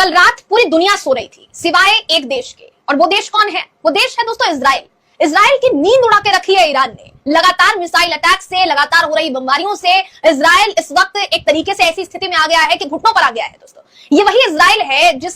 कल रात पूरी दुनिया सो रही थी सिवाय एक देश के, और वो देश कौन है? वो देश है दोस्तों इजराइल। इजराइल की नींद उड़ा के रखी है ईरान ने। लगातार मिसाइल अटैक से, लगातार हो रही बमबारियों से इजराइल इस वक्त एक तरीके से ऐसी स्थिति में आ गया है कि घुटनों पर आ गया है दोस्तों। ये वही इजराइल है जिस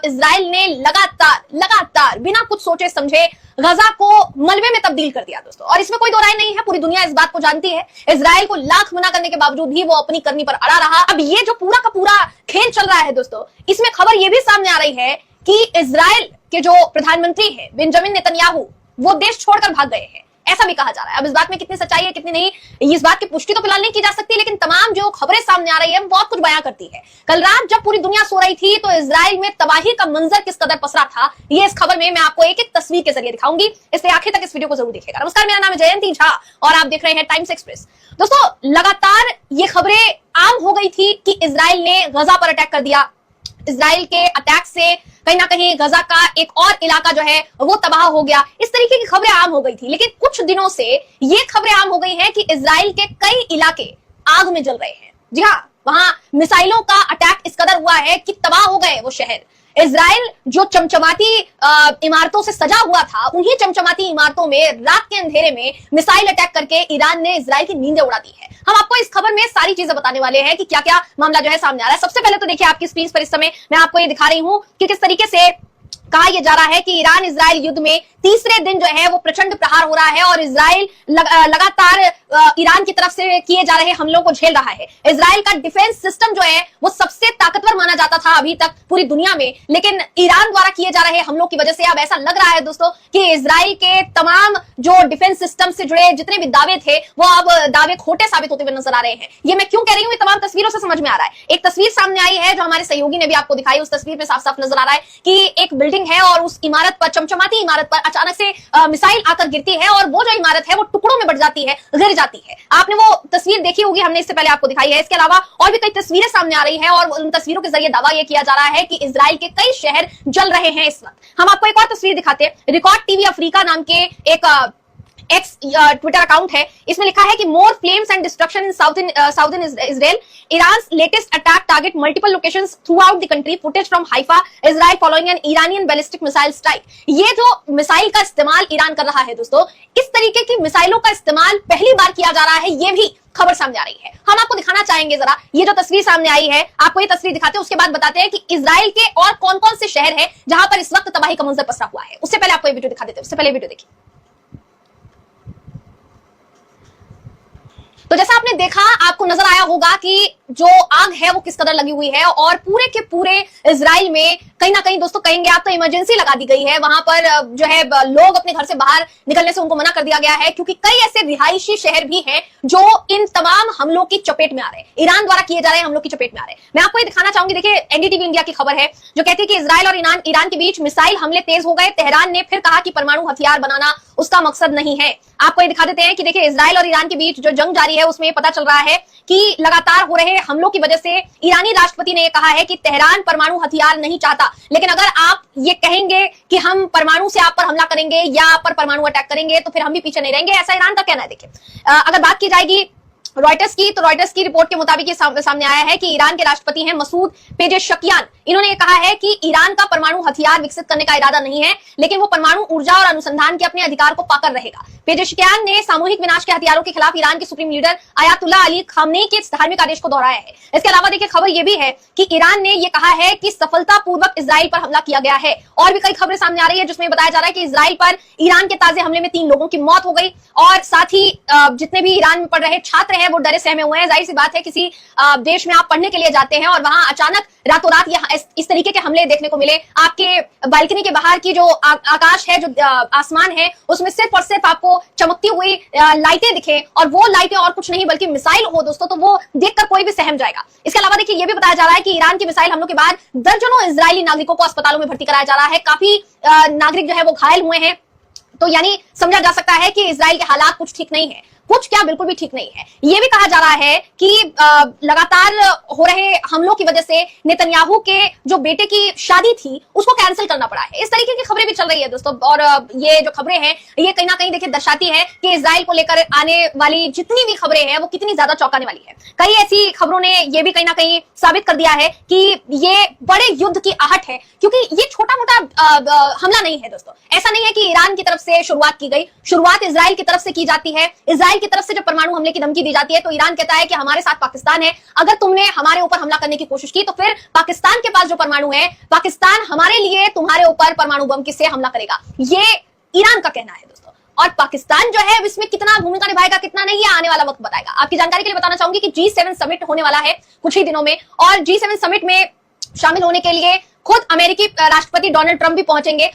इजराइल ने लगातार बिना कुछ सोचे समझे गजा को मलबे में तब्दील कर दिया दोस्तों। और इसमें कोई दो राय नहीं है, पूरी दुनिया इस बात को जानती है। इजराइल को लाख मना करने के बावजूद भी वो अपनी करनी पर अड़ा रहा। अब ये जो पूरा का पूरा खेल चल रहा है दोस्तों, इसमें खबर ये भी सामने आ रही है कि इजराइल के जो प्रधानमंत्री है बेंजामिन नेतन्याहू, वो देश छोड़कर भाग गए हैं, ऐसा भी कहा जा रहा है। अब इस बात में कितनी सच्चाई है कितनी नहीं, इस बात की पुष्टि तो फिलहाल नहीं की जा सकती, लेकिन तमाम जो खबरें सामने आ रही है बहुत कुछ बयां करती है। कल रात जब पूरी दुनिया सो रही थी तो इजराइल में तबाही का मंजर किस कदर पसरा था, ये इस खबर में मैं आपको एक एक तस्वीर के जरिए दिखाऊंगी, इसलिए आखिर तक इस वीडियो को जरूर देखिएगा। नमस्कार, मेरा नाम है जयंती झा और आप देख रहे हैं टाइम्स एक्सप्रेस। दोस्तों, लगातार ये खबरें आम हो गई थी कि इजराइल ने गजा पर अटैक कर दिया। इजराइल के अटैक से कहीं ना कहीं गजा का एक और इलाका जो है वो तबाह हो गया। इस तरीके की खबरें आम हो गई थी, लेकिन कुछ दिनों से ये खबरें आम हो गई हैं कि इजराइल के कई इलाके आग में जल रहे हैं। जी हाँ, वहां मिसाइलों का अटैक इस कदर हुआ है कि तबाह हो गए वो शहर। इजराइल जो चमचमाती इमारतों से सजा हुआ था, उन्हीं चमचमाती इमारतों में रात के अंधेरे में मिसाइल अटैक करके ईरान ने इजराइल की नींदें उड़ा दी है। हम आपको इस खबर में सारी चीजें बताने वाले हैं कि क्या क्या मामला जो है सामने आ रहा है। सबसे पहले तो देखिए, आपकी स्क्रीन पर इस समय मैं आपको ये दिखा रही हूं कि किस तरीके से कहा यह जा रहा है कि ईरान इजराइल युद्ध में तीसरे दिन जो है वो प्रचंड प्रहार हो रहा है और इजराइल लगातार ईरान की तरफ से किए जा रहे हमलों को झेल रहा है। इजराइल का डिफेंस सिस्टम जो है वो सबसे ताकतवर माना जाता था अभी तक पूरी दुनिया में, लेकिन ईरान द्वारा किए जा रहे हमलों की वजह से अब ऐसा लग रहा है दोस्तों कि इजराइल के तमाम जो डिफेंस सिस्टम से जुड़े जितने भी दावे थे वो अब दावे खोटे साबित होते हुए नजर आ रहे हैं। ये मैं क्यों कह रही हूँ, ये तमाम तस्वीरों से समझ में आ रहा है। एक तस्वीर सामने आई है जो हमारे सहयोगी ने भी आपको दिखाई, उस तस्वीर में साफ साफ नजर आ रहा है कि एक बिल्डिंग है और उस इमारत पर, चमचमाती इमारत पर अचानक से मिसाइल आकर गिरती है और वो जो इमारत है वो टुकड़ों में बढ़ जाती है, गिर जाती है। आपने वो तस्वीर देखी होगी, हमने इससे पहले आपको दिखाई है। इसके अलावा और भी कई तस्वीरें सामने आ रही हैं और उन तस्वीरों के जरिए दावा यह किया जा रहा है कि इजराइल के कई शहर जल रहे हैं इस वक्त। हम आपको एक और तस्वीर दिखाते हैं। रिकॉर्ड टीवी अफ्रीका नाम के एक एक्स ट्विटर अकाउंट है, इसमें लिखा है कि more flames and destruction in south in Israel, Iran's latest attack target multiple locations throughout the country, footage from Haifa, Israel following an Iranian ballistic missile strike. ये जो missile का इस्तेमाल Iran कर रहा है दोस्तों, इस तरीके की मिसाइलों का इस्तेमाल पहली बार किया जा रहा है, ये भी खबर सामने आ रही है। हम आपको दिखाना चाहेंगे जरा, ये जो तस्वीर सामने आई है, आपको ये तस्वीर दिखाते हैं, उसके बाद बताते हैं कि इजराइल के और कौन कौन से शहर है जहां पर इस वक्त तबाही का मंजर पसरा हुआ है। उससे पहले आपको ये वीडियो दिखा देते हैं, उससे पहले वीडियो देखिए। तो जैसा आपने देखा, आपको नजर आया होगा कि जो आग है वो किस कदर लगी हुई है और पूरे के पूरे इजराइल में कहीं ना कहीं दोस्तों कहेंगे आप तो इमरजेंसी लगा दी गई है। वहां पर जो है लोग अपने घर से बाहर निकलने से उनको मना कर दिया गया है, क्योंकि कई ऐसे रिहायशी शहर भी हैं जो इन तमाम हमलों की चपेट में आ रहे हैं, ईरान द्वारा किए जा रहे हमलों की चपेट में आ रहे हैं। मैं आपको ये दिखाना चाहूंगी, देखिए एनडीटीवी इंडिया की खबर है जो कहती है कि इजराइल और ईरान के बीच मिसाइल हमले तेज हो गए। तेहरान ने फिर कहा कि परमाणु हथियार बनाना उसका मकसद नहीं है। आपको ये दिखा देते हैं कि देखिए इजराइल और ईरान के बीच जो जंग जारी है उसमें पता चल रहा है कि लगातार हो रहे हमलों की वजह से ईरानी राष्ट्रपति ने यह कहा है कि तेहरान परमाणु हथियार नहीं चाहता, लेकिन अगर आप ये कहेंगे कि हम परमाणु से आप पर हमला करेंगे या आप पर परमाणु अटैक करेंगे तो फिर हम भी पीछे नहीं रहेंगे, ऐसा ईरान का कहना है। देखिए अगर बात की जाएगी रॉयटर्स की, तो रॉयटर्स की रिपोर्ट के मुताबिक ये सामने आया है कि ईरान के राष्ट्रपति हैं मसूद पेजेशकियान। इन्होंने ये कहा है कि ईरान का परमाणु हथियार विकसित करने का इरादा नहीं है, लेकिन वो परमाणु ऊर्जा और अनुसंधान के अपने अधिकार को पाकर रहेगा। पेजेशकियान ने सामूहिक विनाश के हथियारों के खिलाफ ईरान के supreme leader Ayatollah Ali Khamenei के धार्मिक आदेश को दोहराया है। इसके अलावा देखिए खबर यह भी है कि ईरान ने यह कहा है कि सफलतापूर्वक इजराइल पर हमला किया गया है। और भी कई खबरें सामने आ रही है जिसमें बताया जा रहा है कि इजराइल पर ईरान के ताजे हमले में 3 लोगों की मौत हो गई और साथ ही जितने भी ईरान में पढ़ रहे छात्र हैं वो डरे सहमे हुए हैं। जाहिर सी बात है, किसी देश में आप पढ़ने के लिए जाते हैं और वहां अचानक रातों रात इस तरीके के हमले देखने को मिले। आपके बालकनी के बाहर की जो आकाश है, जो आसमान है, उसमें सिर्फ और सिर्फ आपको चमकती हुई लाइटें दिखे और वो लाइटें और कुछ नहीं बल्कि मिसाइल हो दोस्तों, तो वो देखकर कोई भी सहम जाएगा। इसके अलावा देखिए ये भी बताया जा रहा है कि ईरान की मिसाइल हमलों के बाद दर्जनों इजरायली नागरिकों को अस्पतालों में भर्ती कराया जा रहा है। काफी नागरिक जो है वो घायल हुए हैं, तो यानी समझा जा सकता है कि इजराइल के हालात कुछ ठीक नहीं है। कुछ क्या बिल्कुल भी ठीक नहीं है। यह भी कहा जा रहा है कि लगातार हो रहे हमलों की वजह से नेतन्याहू के जो बेटे की शादी थी उसको कैंसिल करना पड़ा है। इस तरीके की खबरें भी चल रही है दोस्तों, और ये जो खबरें हैं ये कहीं ना कहीं देखिए दर्शाती है कि इजराइल को लेकर आने वाली जितनी भी खबरें हैं वो कितनी ज्यादा चौंकाने वाली है। कई ऐसी खबरों ने ये भी कहीं ना कहीं साबित कर दिया है कि ये बड़े युद्ध की आहट है, क्योंकि ये छोटा मोटा हमला नहीं है दोस्तों। ऐसा नहीं है कि ईरान की तरफ से शुरुआत की गई, शुरुआत इजराइल की तरफ से की जाती है। इजराइल की तरफ से जब परमाणु हमले की धमकी दी जाती है तो ईरान कहता है कि हमारे साथ पाकिस्तान है, अगर तुमने हमारे ऊपर हमला करने की कोशिश की तो फिर पाकिस्तान के पास जो परमाणु है, पाकिस्तान हमारे लिए तुम्हारे ऊपर परमाणु बम से हमला करेगा। ये ईरान का कहना है दोस्तों। और पाकिस्तान जो है इसमें कितना भूमिका निभाएगा कितना नहीं, आने वाला वक्त बताएगा। आपकी जानकारी के लिए बताना चाहूंगी कि G7 समिट होने वाला है कुछ ही दिनों में, और G7 समिट में शामिल होने के लिए खुद अमेरिकी राष्ट्रपति डोनाल्ड ट्रंप भी पहुंचेंगे।